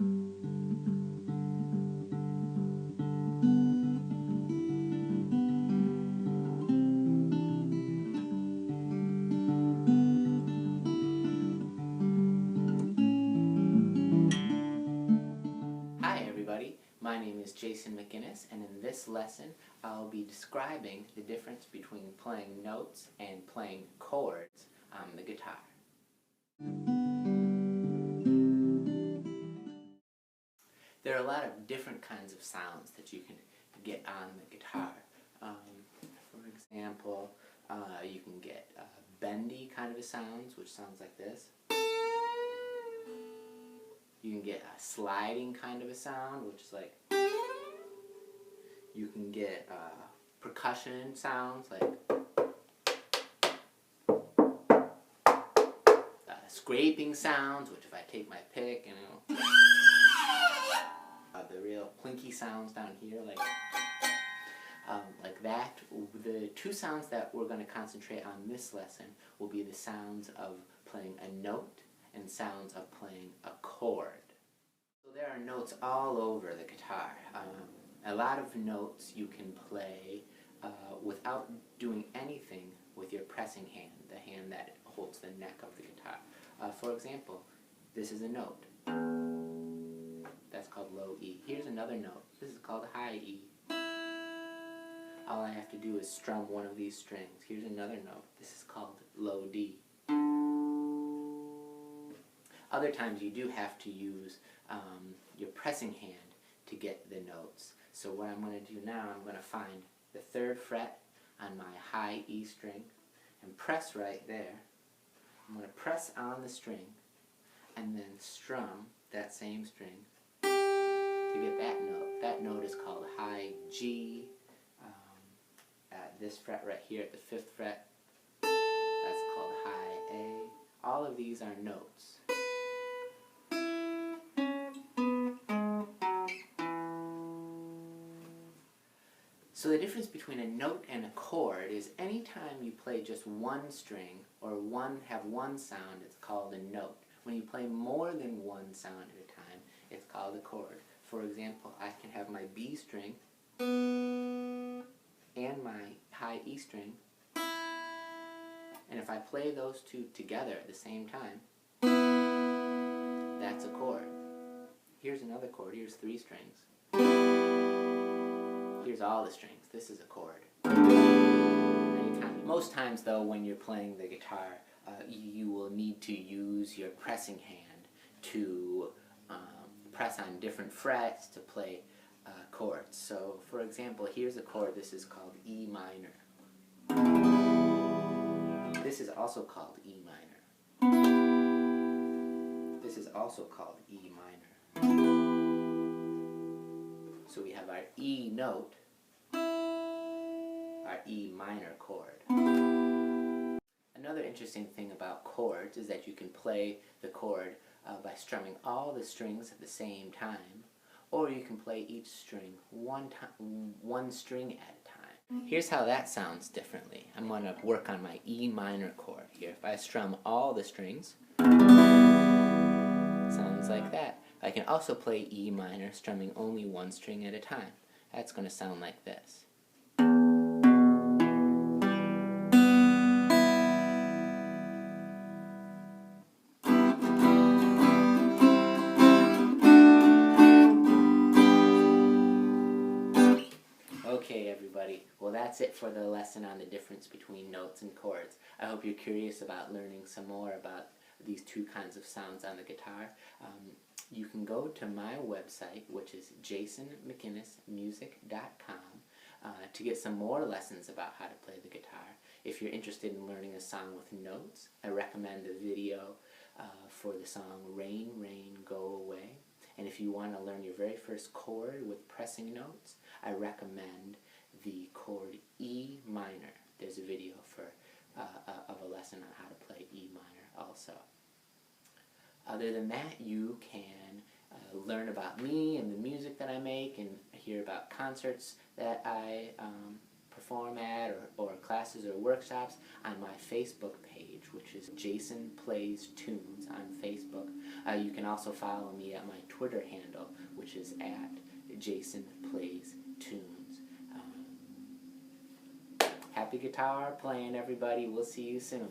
Hi everybody, my name is McInnes, and in this lesson I'll be describing the difference between playing notes and playing chords on the guitar. There are a lot of different kinds of sounds that you can get on the guitar. For example, you can get bendy kind of a sounds, which sounds like this. You can get a sliding kind of a sound, which is like. You can get percussion sounds like scraping sounds, which if I take my pick and the real plinky sounds down here, like that. The two sounds that we're going to concentrate on this lesson will be the sounds of playing a note and sounds of playing a chord. So there are notes all over the guitar. A lot of notes you can play without doing anything with your pressing hand, the hand that holds the neck of the guitar. For example, this is a note. That's called low E. Here's another note. This is called high E. All I have to do is strum one of these strings. Here's another note. This is called low D. Other times you do have to use your pressing hand to get the notes. So what I'm going to do now, I'm going to find the 3rd fret on my high E string and press right there. I'm going to press on the string and then strum that same string to get that note. That note is called high G. At this fret right here at the 5th fret, that's called high A. All of these are notes. So the difference between a note and a chord is anytime you play just one string or have one sound, it's called a note. When you play more than one sound at a time, it's called a chord. For example, I can have my B string and my high E string, and if I play those two together at the same time, that's a chord. Here's another chord. Here's 3 strings. Here's all the strings. This is a chord. Most times, though, when you're playing the guitar, you will need to use your pressing hand to press on different frets to play chords. So, for example, here's a chord. This is called E minor. This is also called E minor. This is also called E minor. So we have our E note, our E minor chord. Another interesting thing about chords is that you can play the chord by strumming all the strings at the same time, or you can play each string one string at a time. Here's how that sounds differently. I'm going to work on my E minor chord here. If I strum all the strings, sounds like that. I can also play E minor, strumming only one string at a time. That's going to sound like this. Okay, everybody. Well, that's it for the lesson on the difference between notes and chords. I hope you're curious about learning some more about these two kinds of sounds on the guitar. You can go to my website, which is jasonmckinnesmusic.com, to get some more lessons about how to play the guitar. If you're interested in learning a song with notes, I recommend the video for the song Rain, Rain, Go Away. And if you want to learn your very first chord with pressing notes, I recommend the chord E minor. There's a video of a lesson on how to play E minor also. Other than that, you can learn about me and the music that I make and hear about concerts that I perform at or classes or workshops on my Facebook page. page, which is Jason Plays Tunes on Facebook. You can also follow me at my Twitter handle, which is at Jason Plays Tunes. Happy guitar playing, everybody. We'll see you soon.